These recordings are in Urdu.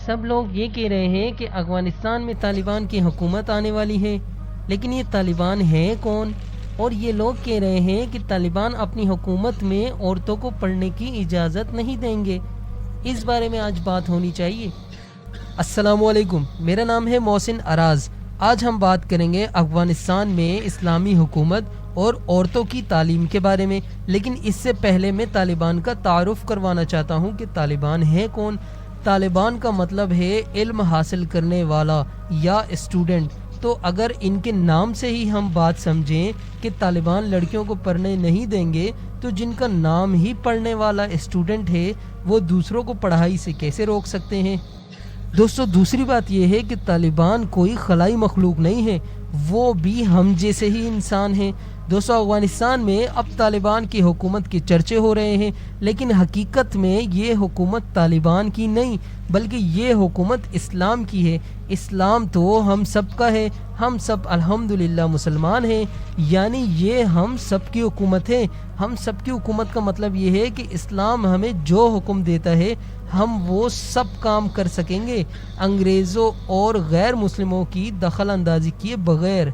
سب لوگ یہ کہہ رہے ہیں کہ افغانستان میں طالبان کی حکومت آنے والی ہے، لیکن یہ طالبان ہیں کون؟ اور یہ لوگ کہہ رہے ہیں کہ طالبان اپنی حکومت میں عورتوں کو پڑھنے کی اجازت نہیں دیں گے۔ اس بارے میں آج بات ہونی چاہیے۔ السلام علیکم، میرا نام ہے محسن اراز۔ آج ہم بات کریں گے افغانستان میں اسلامی حکومت اور عورتوں کی تعلیم کے بارے میں، لیکن اس سے پہلے میں طالبان کا تعارف کروانا چاہتا ہوں کہ طالبان ہیں کون۔ طالبان کا مطلب ہے علم حاصل کرنے والا یا اسٹوڈنٹ۔ تو اگر ان کے نام سے ہی ہم بات سمجھیں کہ طالبان لڑکیوں کو پڑھنے نہیں دیں گے، تو جن کا نام ہی پڑھنے والا اسٹوڈنٹ ہے وہ دوسروں کو پڑھائی سے کیسے روک سکتے ہیں؟ دوستو، دوسری بات یہ ہے کہ طالبان کوئی خلائی مخلوق نہیں ہے، وہ بھی ہم جیسے ہی انسان ہیں۔ دوستو، افغانستان میں اب طالبان کی حکومت کے چرچے ہو رہے ہیں، لیکن حقیقت میں یہ حکومت طالبان کی نہیں بلکہ یہ حکومت اسلام کی ہے۔ اسلام تو ہم سب کا ہے، ہم سب الحمدللہ مسلمان ہیں، یعنی یہ ہم سب کی حکومت ہے۔ ہم سب کی حکومت کا مطلب یہ ہے کہ اسلام ہمیں جو حکم دیتا ہے ہم وہ سب کام کر سکیں گے، انگریزوں اور غیر مسلموں کی دخل اندازی کیے بغیر۔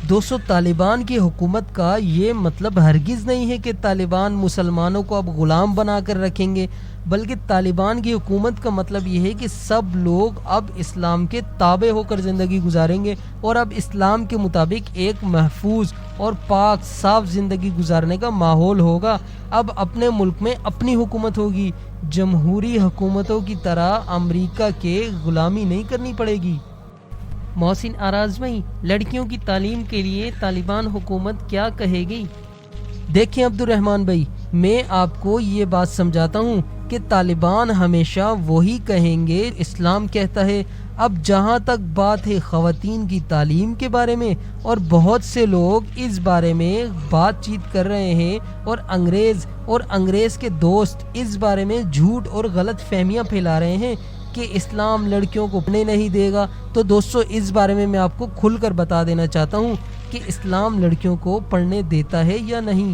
دوستو، طالبان کی حکومت کا یہ مطلب ہرگز نہیں ہے کہ طالبان مسلمانوں کو اب غلام بنا کر رکھیں گے، بلکہ طالبان کی حکومت کا مطلب یہ ہے کہ سب لوگ اب اسلام کے تابع ہو کر زندگی گزاریں گے اور اب اسلام کے مطابق ایک محفوظ اور پاک صاف زندگی گزارنے کا ماحول ہوگا۔ اب اپنے ملک میں اپنی حکومت ہوگی، جمہوری حکومتوں کی طرح امریکہ کے غلامی نہیں کرنی پڑے گی۔ محسن اراز بھائی، لڑکیوں کی تعلیم کے لیے طالبان حکومت کیا کہے گی؟ دیکھیں عبد الرحمن بھائی، میں آپ کو یہ بات سمجھاتا ہوں کہ طالبان ہمیشہ وہی کہیں گے اسلام کہتا ہے۔ اب جہاں تک بات ہے خواتین کی تعلیم کے بارے میں، اور بہت سے لوگ اس بارے میں بات چیت کر رہے ہیں اور انگریز کے دوست اس بارے میں جھوٹ اور غلط فہمیاں پھیلا رہے ہیں کہ اسلام لڑکیوں کو پڑھنے نہیں دے گا، تو دوستو اس بارے میں آپ کو کھل کر بتا دینا چاہتا ہوں کہ اسلام لڑکیوں کو پڑھنے دیتا ہے یا نہیں۔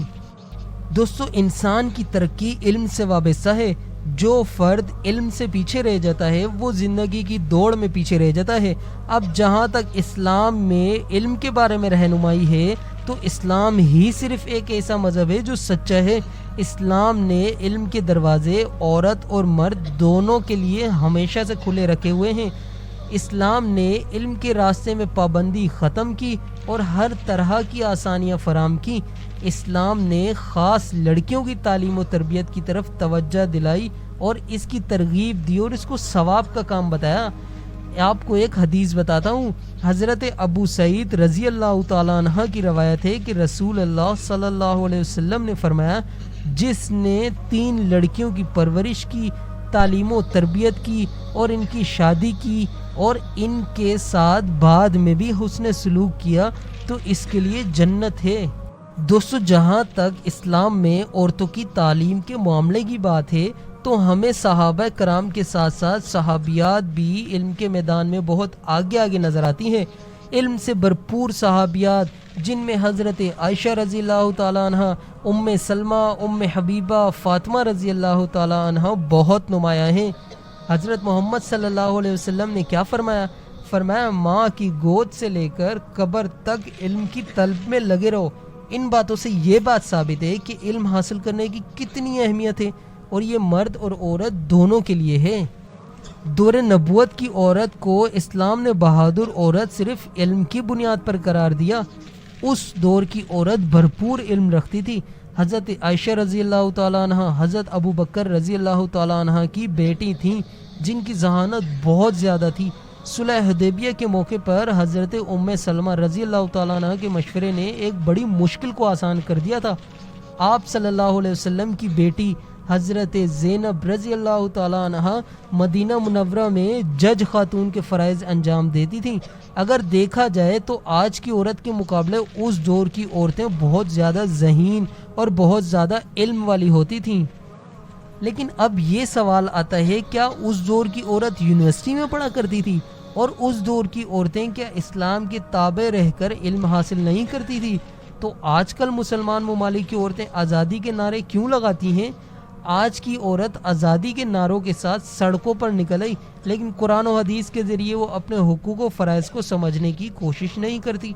دوستو، انسان کی ترقی علم سے وابستہ ہے۔ جو فرد علم سے پیچھے رہ جاتا ہے وہ زندگی کی دوڑ میں پیچھے رہ جاتا ہے۔ اب جہاں تک اسلام میں علم کے بارے میں رہنمائی ہے تو اسلام ہی صرف ایک ایسا مذہب ہے جو سچا ہے۔ اسلام نے علم کے دروازے عورت اور مرد دونوں کے لیے ہمیشہ سے کھلے رکھے ہوئے ہیں۔ اسلام نے علم کے راستے میں پابندی ختم کی اور ہر طرح کی آسانیاں فراہم کی۔ اسلام نے خاص لڑکیوں کی تعلیم و تربیت کی طرف توجہ دلائی اور اس کی ترغیب دی اور اس کو ثواب کا کام بتایا۔ آپ کو ایک حدیث بتاتا ہوں۔ حضرت ابو سعید رضی اللہ تعالیٰ عنہ کی روایت ہے کہ رسول اللہ صلی اللہ علیہ وسلم نے فرمایا، جس نے 3 لڑکیوں کی پرورش کی، تعلیم و تربیت کی اور ان کی شادی کی اور ان کے ساتھ بعد میں بھی حسن سلوک کیا تو اس کے لیے جنت ہے۔ دوستو، جہاں تک اسلام میں عورتوں کی تعلیم کے معاملے کی بات ہے تو ہمیں صحابہ کرام کے ساتھ ساتھ صحابیات بھی علم کے میدان میں بہت آگے نظر آتی ہیں۔ علم سے بھرپور صحابیات جن میں حضرت عائشہ رضی اللہ تعالیٰ عنہ، ام سلمہ، ام حبیبہ، فاطمہ رضی اللہ تعالیٰ عنہ بہت نمایاں ہیں۔ حضرت محمد صلی اللہ علیہ وسلم نے کیا فرمایا ماں کی گود سے لے کر قبر تک علم کی طلب میں لگے رہو۔ ان باتوں سے یہ بات ثابت ہے کہ علم حاصل کرنے کی کتنی اہمیت ہے، اور یہ مرد اور عورت دونوں کے لیے ہے۔ دور نبوت کی عورت کو اسلام نے بہادر عورت صرف علم کی بنیاد پر قرار دیا۔ اس دور کی عورت بھرپور علم رکھتی تھی۔ حضرت عائشہ رضی اللہ تعالیٰ عنہ حضرت ابو بکر رضی اللہ تعالیٰ عنہ کی بیٹی تھیں جن کی ذہانت بہت زیادہ تھی۔ صلح حدیبیہ کے موقع پر حضرت ام سلمہ رضی اللہ تعالیٰ عنہ کے مشورے نے ایک بڑی مشکل کو آسان کر دیا تھا۔ آپ صلی اللہ علیہ وسلم کی بیٹی حضرت زینب رضی اللہ تعالیٰ عنہ مدینہ منورہ میں جج خاتون کے فرائض انجام دیتی تھیں۔ اگر دیکھا جائے تو آج کی عورت کے مقابلے اس دور کی عورتیں بہت زیادہ ذہین اور بہت زیادہ علم والی ہوتی تھیں۔ لیکن اب یہ سوال آتا ہے، کیا اس دور کی عورت یونیورسٹی میں پڑھا کرتی تھی؟ اور اس دور کی عورتیں کیا اسلام کے تابع رہ کر علم حاصل نہیں کرتی تھی؟ تو آج کل مسلمان ممالک کی عورتیں آزادی کے نعرے کیوں لگاتی ہیں؟ آج کی عورت آزادی کے نعروں کے ساتھ سڑکوں پر نکل آئی، لیکن قرآن و حدیث کے ذریعے وہ اپنے حقوق و فرائض کو سمجھنے کی کوشش نہیں کرتی۔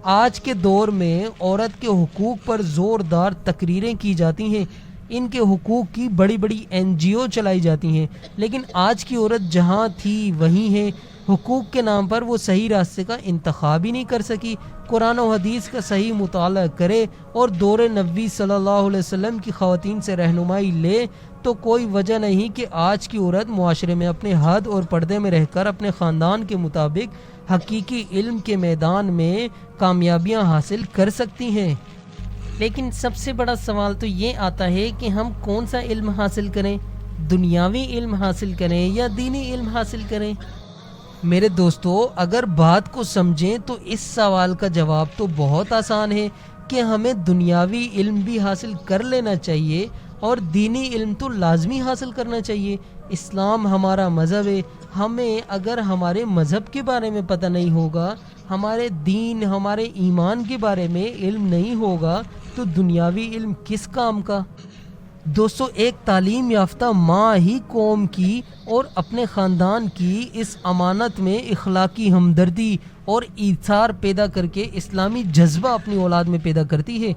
آج کے دور میں عورت کے حقوق پر زوردار تقریریں کی جاتی ہیں، ان کے حقوق کی بڑی بڑی NGO چلائی جاتی ہیں، لیکن آج کی عورت جہاں تھی وہیں ہے۔ حقوق کے نام پر وہ صحیح راستے کا انتخاب ہی نہیں کر سکی۔ قرآن و حدیث کا صحیح مطالعہ کرے اور دور نبوی صلی اللہ علیہ وسلم کی خواتین سے رہنمائی لے تو کوئی وجہ نہیں کہ آج کی عورت معاشرے میں اپنے حد اور پردے میں رہ کر اپنے خاندان کے مطابق حقیقی علم کے میدان میں کامیابیاں حاصل کر سکتی ہیں۔ لیکن سب سے بڑا سوال تو یہ آتا ہے کہ ہم کون سا علم حاصل کریں؟ دنیاوی علم حاصل کریں یا دینی علم حاصل کریں؟ میرے دوستو، اگر بات کو سمجھیں تو اس سوال کا جواب تو بہت آسان ہے کہ ہمیں دنیاوی علم بھی حاصل کر لینا چاہیے اور دینی علم تو لازمی حاصل کرنا چاہیے۔ اسلام ہمارا مذہب ہے، ہمیں اگر ہمارے مذہب کے بارے میں پتہ نہیں ہوگا، ہمارے دین ہمارے ایمان کے بارے میں علم نہیں ہوگا تو دنیاوی علم کس کام کا؟ دوستو، ایک تعلیم یافتہ ماں ہی قوم کی اور اپنے خاندان کی اس امانت میں اخلاقی ہمدردی اور ایثار پیدا کر کے اسلامی جذبہ اپنی اولاد میں پیدا کرتی ہے۔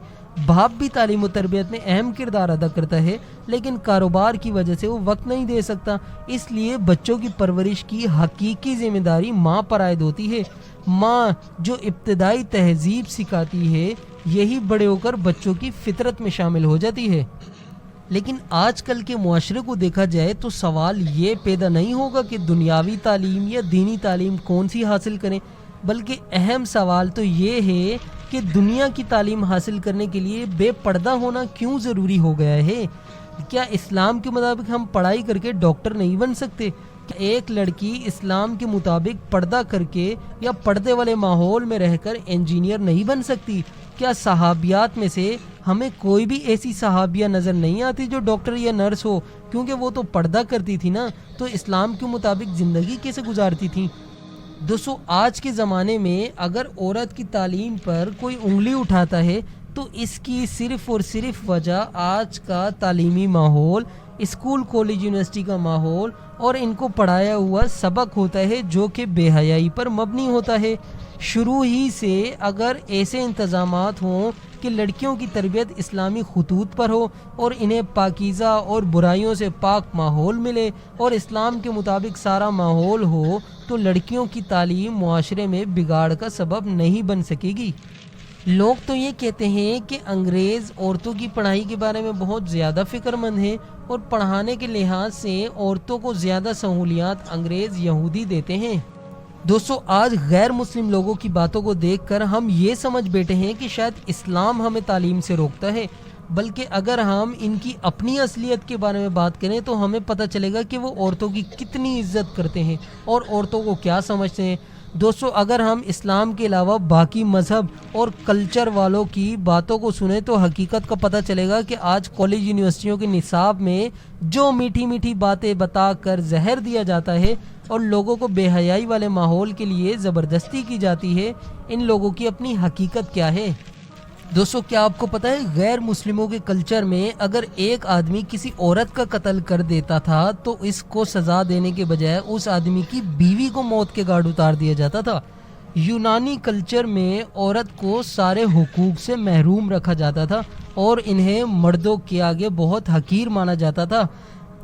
باپ بھی تعلیم و تربیت میں اہم کردار ادا کرتا ہے، لیکن کاروبار کی وجہ سے وہ وقت نہیں دے سکتا، اس لیے بچوں کی پرورش کی حقیقی ذمہ داری ماں پر عائد ہوتی ہے۔ ماں جو ابتدائی تہذیب سکھاتی ہے، یہی بڑے ہو کر بچوں کی فطرت میں شامل ہو جاتی ہے۔ لیکن آج کل کے معاشرے کو دیکھا جائے تو سوال یہ پیدا نہیں ہوگا کہ دنیاوی تعلیم یا دینی تعلیم کون سی حاصل کریں، بلکہ اہم سوال تو یہ ہے کہ دنیا کی تعلیم حاصل کرنے کے لیے بے پردہ ہونا کیوں ضروری ہو گیا ہے؟ کیا اسلام کے مطابق ہم پڑھائی کر کے ڈاکٹر نہیں بن سکتے؟ کیا ایک لڑکی اسلام کے مطابق پردہ کر کے یا پردے والے ماحول میں رہ کر انجینئر نہیں بن سکتی؟ کیا صحابیات میں سے ہمیں کوئی بھی ایسی صحابیہ نظر نہیں آتی جو ڈاکٹر یا نرس ہو؟ کیونکہ وہ تو پردہ کرتی تھی نا، تو اسلام کے مطابق زندگی کیسے گزارتی تھی؟ دوستو، آج کے زمانے میں اگر عورت کی تعلیم پر کوئی انگلی اٹھاتا ہے تو اس کی صرف اور صرف وجہ آج کا تعلیمی ماحول، اسکول کالج یونیورسٹی کا ماحول اور ان کو پڑھایا ہوا سبق ہوتا ہے جو کہ بے حیائی پر مبنی ہوتا ہے۔ شروع ہی سے اگر ایسے انتظامات ہوں کہ لڑکیوں کی تربیت اسلامی خطوط پر ہو اور انہیں پاکیزہ اور برائیوں سے پاک ماحول ملے اور اسلام کے مطابق سارا ماحول ہو تو لڑکیوں کی تعلیم معاشرے میں بگاڑ کا سبب نہیں بن سکے گی۔ لوگ تو یہ کہتے ہیں کہ انگریز عورتوں کی پڑھائی کے بارے میں بہت زیادہ فکر مند ہیں اور پڑھانے کے لحاظ سے عورتوں کو زیادہ سہولیات انگریز یہودی دیتے ہیں۔ دوستو، آج غیر مسلم لوگوں کی باتوں کو دیکھ کر ہم یہ سمجھ بیٹھے ہیں کہ شاید اسلام ہمیں تعلیم سے روکتا ہے، بلکہ اگر ہم ان کی اپنی اصلیت کے بارے میں بات کریں تو ہمیں پتہ چلے گا کہ وہ عورتوں کی کتنی عزت کرتے ہیں اور عورتوں کو کیا سمجھتے ہیں۔ دوستو، اگر ہم اسلام کے علاوہ باقی مذہب اور کلچر والوں کی باتوں کو سنیں تو حقیقت کا پتہ چلے گا کہ آج کالج یونیورسٹیوں کے نصاب میں جو میٹھی میٹھی باتیں بتا کر زہر دیا جاتا ہے اور لوگوں کو بے حیائی والے ماحول کے لیے زبردستی کی جاتی ہے، ان لوگوں کی اپنی حقیقت کیا ہے؟ دوستو، کیا آپ کو پتہ ہے غیر مسلموں کے کلچر میں اگر ایک آدمی کسی عورت کا قتل کر دیتا تھا تو اس کو سزا دینے کے بجائے اس آدمی کی بیوی کو موت کے گھاٹ اتار دیا جاتا تھا۔ یونانی کلچر میں عورت کو سارے حقوق سے محروم رکھا جاتا تھا اور انہیں مردوں کے آگے بہت حقیر مانا جاتا تھا۔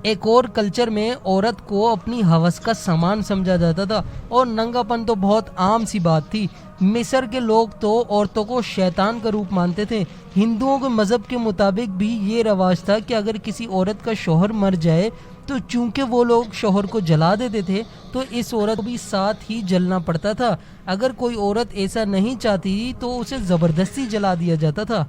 ایک اور کلچر میں عورت کو اپنی ہوس کا سامان سمجھا جاتا تھا اور ننگا پن تو بہت عام سی بات تھی۔ مصر کے لوگ تو عورتوں کو شیطان کا روپ مانتے تھے۔ ہندوؤں کے مذہب کے مطابق بھی یہ رواج تھا کہ اگر کسی عورت کا شوہر مر جائے تو چونکہ وہ لوگ شوہر کو جلا دیتے تھے تو اس عورت کو بھی ساتھ ہی جلنا پڑتا تھا۔ اگر کوئی عورت ایسا نہیں چاہتی تو اسے زبردستی جلا دیا جاتا تھا۔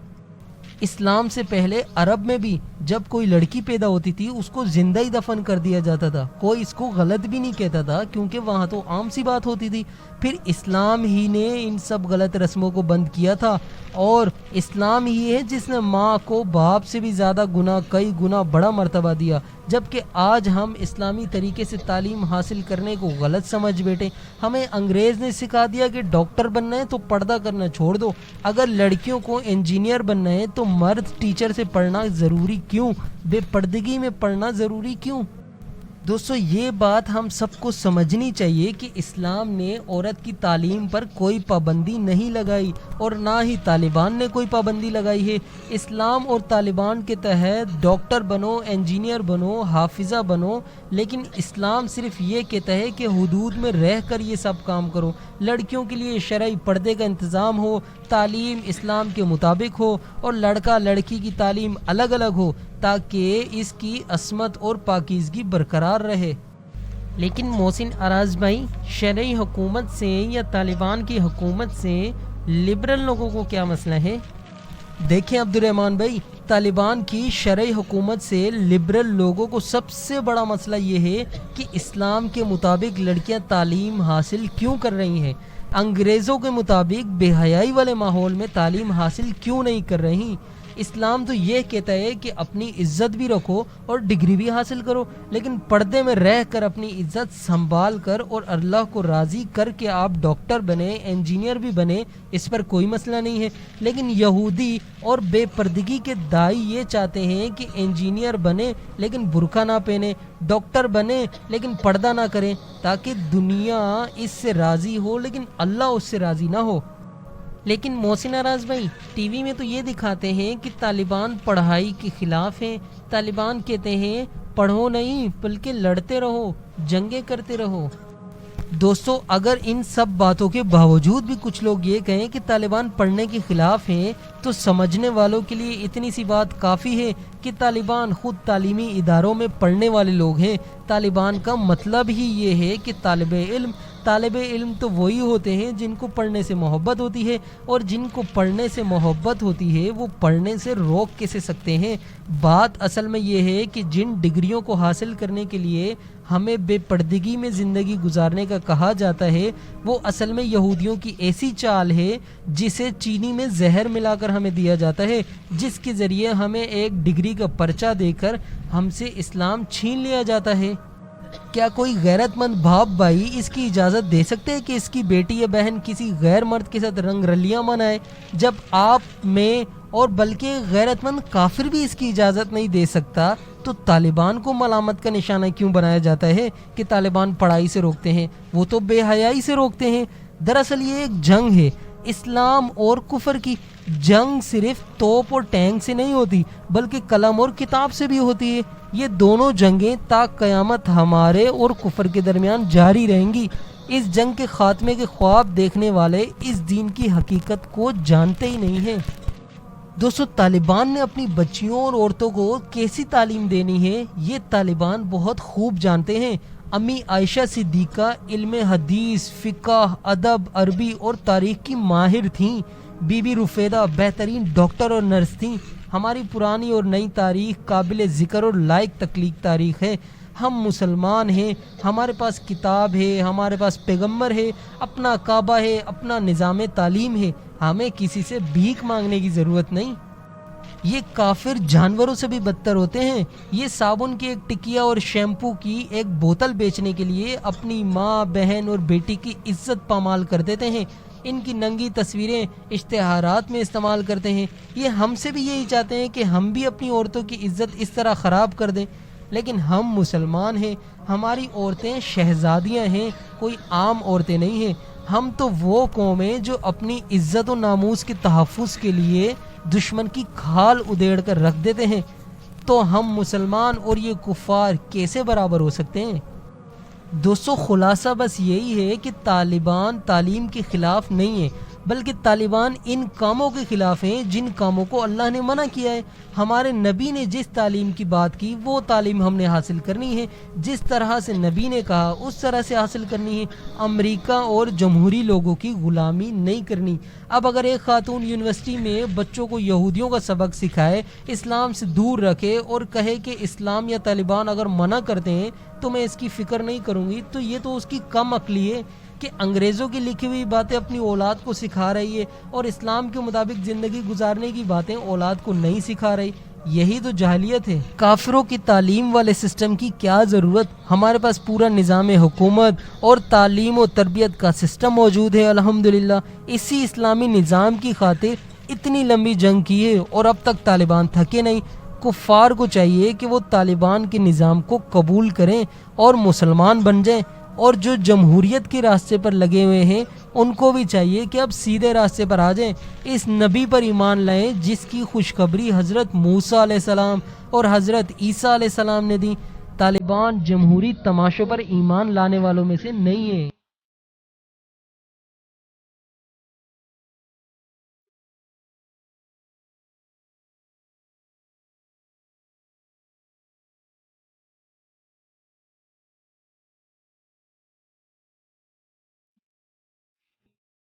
اسلام سے پہلے عرب میں بھی جب کوئی لڑکی پیدا ہوتی تھی اس کو زندہ ہی دفن کر دیا جاتا تھا، کوئی اس کو غلط بھی نہیں کہتا تھا کیونکہ وہاں تو عام سی بات ہوتی تھی۔ پھر اسلام ہی نے ان سب غلط رسموں کو بند کیا تھا اور اسلام ہی ہے جس نے ماں کو باپ سے بھی زیادہ گنا کئی گنا بڑا مرتبہ دیا، جبکہ آج ہم اسلامی طریقے سے تعلیم حاصل کرنے کو غلط سمجھ بیٹھے۔ ہمیں انگریز نے سکھا دیا کہ ڈاکٹر بننا ہے تو پردہ کرنا چھوڑ دو، اگر لڑکیوں کو انجینئر بننا ہے تو مرد ٹیچر سے پڑھنا ضروری کیوں، بے پردگی میں پڑھنا ضروری کیوں؟ دوستو یہ بات ہم سب کو سمجھنی چاہیے کہ اسلام نے عورت کی تعلیم پر کوئی پابندی نہیں لگائی اور نہ ہی طالبان نے کوئی پابندی لگائی ہے۔ اسلام اور طالبان کے تحت ڈاکٹر بنو، انجینئر بنو، حافظہ بنو، لیکن اسلام صرف یہ کہتا ہے کہ حدود میں رہ کر یہ سب کام کرو۔ لڑکیوں کے لیے شرعی پردے کا انتظام ہو، تعلیم اسلام کے مطابق ہو اور لڑکا لڑکی کی تعلیم الگ الگ ہو تاکہ اس کی عصمت اور پاکیزگی برقرار رہے۔ لیکن محسن اراز بھائی، شرعی حکومت سے یا طالبان کی حکومت سے لبرل لوگوں کو کیا مسئلہ ہے؟ دیکھیں عبد الرحمن بھائی، طالبان کی شرعی حکومت سے لبرل لوگوں کو سب سے بڑا مسئلہ یہ ہے کہ اسلام کے مطابق لڑکیاں تعلیم حاصل کیوں کر رہی ہیں، انگریزوں کے مطابق بے حیائی والے ماحول میں تعلیم حاصل کیوں نہیں کر رہی۔ اسلام تو یہ کہتا ہے کہ اپنی عزت بھی رکھو اور ڈگری بھی حاصل کرو، لیکن پردے میں رہ کر اپنی عزت سنبھال کر اور اللہ کو راضی کر کے آپ ڈاکٹر بنے، انجینئر بھی بنے، اس پر کوئی مسئلہ نہیں ہے۔ لیکن یہودی اور بے پردگی کے دائی یہ چاہتے ہیں کہ انجینئر بنے لیکن برقع نہ پہنے، ڈاکٹر بنے لیکن پردہ نہ کریں، تاکہ دنیا اس سے راضی ہو لیکن اللہ اس سے راضی نہ ہو۔ لیکن محسن اراز بھائی، ٹی وی میں تو یہ دکھاتے ہیں کہ طالبان پڑھائی کے خلاف ہیں، طالبان کہتے ہیں پڑھو نہیں بلکہ لڑتے رہو، جنگیں کرتے رہو۔ دوستو اگر ان سب باتوں کے باوجود بھی کچھ لوگ یہ کہیں کہ طالبان پڑھنے کے خلاف ہیں تو سمجھنے والوں کے لیے اتنی سی بات کافی ہے کہ طالبان خود تعلیمی اداروں میں پڑھنے والے لوگ ہیں۔ طالبان کا مطلب ہی یہ ہے کہ طالب علم تو وہی ہوتے ہیں جن کو پڑھنے سے محبت ہوتی ہے، اور جن کو پڑھنے سے محبت ہوتی ہے وہ پڑھنے سے روک کیسے سکتے ہیں؟ بات اصل میں یہ ہے کہ جن ڈگریوں کو حاصل کرنے کے لیے ہمیں بے پردگی میں زندگی گزارنے کا کہا جاتا ہے وہ اصل میں یہودیوں کی ایسی چال ہے جسے چینی میں زہر ملا کر ہمیں دیا جاتا ہے، جس کے ذریعے ہمیں ایک ڈگری کا پرچہ دے کر ہم سے اسلام چھین لیا جاتا ہے۔ کیا کوئی غیرت مند باپ بھائی اس کی اجازت دے سکتے ہیں کہ اس کی بیٹی یا بہن کسی غیر مرد کے ساتھ رنگ رلیاں منائے، جب آپ میں اور بلکہ غیرت مند کافر بھی اس کی اجازت نہیں دے سکتا؟ تو طالبان کو ملامت کا نشانہ کیوں بنایا جاتا ہے کہ طالبان پڑھائی سے روکتے ہیں؟ وہ تو بے حیائی سے روکتے ہیں۔ دراصل یہ ایک جنگ ہے، اسلام اور کفر کی جنگ صرف توپ اور ٹینک سے نہیں ہوتی بلکہ قلم اور کتاب سے بھی ہوتی ہے۔ یہ دونوں جنگیں تا قیامت ہمارے اور کفر کے درمیان جاری رہیں گی۔ اس جنگ کے خاتمے کے خواب دیکھنے والے اس دین کی حقیقت کو جانتے ہی نہیں ہیں۔ دوستو طالبان نے اپنی بچیوں اور عورتوں کو کیسی تعلیم دینی ہے یہ طالبان بہت خوب جانتے ہیں۔ امی عائشہ صدیقہ علم حدیث، فقہ، ادب، عربی اور تاریخ کی ماہر تھیں۔ بی بی رفیدہ بہترین ڈاکٹر اور نرس تھیں۔ ہماری پرانی اور نئی تاریخ قابل ذکر اور لائق تخلیق تاریخ ہے۔ ہم مسلمان ہیں، ہمارے پاس کتاب ہے، ہمارے پاس پیغمبر ہے، اپنا کعبہ ہے، اپنا نظام تعلیم ہے، ہمیں کسی سے بھیک مانگنے کی ضرورت نہیں۔ یہ کافر جانوروں سے بھی بدتر ہوتے ہیں۔ یہ صابن کی ایک ٹکیا اور شیمپو کی ایک بوتل بیچنے کے لیے اپنی ماں، بہن اور بیٹی کی عزت پامال کر دیتے ہیں۔ ان کی ننگی تصویریں اشتہارات میں استعمال کرتے ہیں۔ یہ ہم سے بھی یہی چاہتے ہیں کہ ہم بھی اپنی عورتوں کی عزت اس طرح خراب کر دیں، لیکن ہم مسلمان ہیں، ہماری عورتیں شہزادیاں ہیں، کوئی عام عورتیں نہیں ہیں۔ ہم تو وہ قوم ہیں جو اپنی عزت و ناموس کے تحفظ کے لیے دشمن کی کھال ادھیڑ کر رکھ دیتے ہیں، تو ہم مسلمان اور یہ کفار کیسے برابر ہو سکتے ہیں؟ دوستو خلاصہ بس یہی ہے کہ طالبان تعلیم کے خلاف نہیں ہیں، بلکہ طالبان ان کاموں کے خلاف ہیں جن کاموں کو اللہ نے منع کیا ہے۔ ہمارے نبی نے جس تعلیم کی بات کی وہ تعلیم ہم نے حاصل کرنی ہے، جس طرح سے نبی نے کہا اس طرح سے حاصل کرنی ہے۔ امریکہ اور جمہوری لوگوں کی غلامی نہیں کرنی۔ اب اگر ایک خاتون یونیورسٹی میں بچوں کو یہودیوں کا سبق سکھائے، اسلام سے دور رکھے اور کہے کہ اسلام یا طالبان اگر منع کرتے ہیں تو میں اس کی فکر نہیں کروں گی، تو یہ تو اس کی کم عقلی ہے۔ کہ انگریزوں کی لکھی ہوئی باتیں اپنی اولاد کو سکھا رہی ہے اور اسلام کے مطابق زندگی گزارنے کی باتیں اولاد کو نہیں سکھا رہی. یہی تو جاہلیت ہے. کافروں کی تعلیم والے سسٹم کی کیا ضرورت؟ ہمارے پاس پورا نظام حکومت اور تعلیم و تربیت کا سسٹم موجود ہے الحمدللہ. اسی اسلامی نظام کی خاطر اتنی لمبی جنگ کی ہے اور اب تک طالبان تھکے نہیں. کفار کو چاہیے کہ وہ طالبان کے نظام کو قبول کریں اور مسلمان بن جائیں، اور جو جمہوریت کے راستے پر لگے ہوئے ہیں ان کو بھی چاہیے کہ اب سیدھے راستے پر آ جائیں، اس نبی پر ایمان لائیں جس کی خوشخبری حضرت موسیٰ علیہ السلام اور حضرت عیسیٰ علیہ السلام نے دی. طالبان جمہوری تماشوں پر ایمان لانے والوں میں سے نہیں ہیں.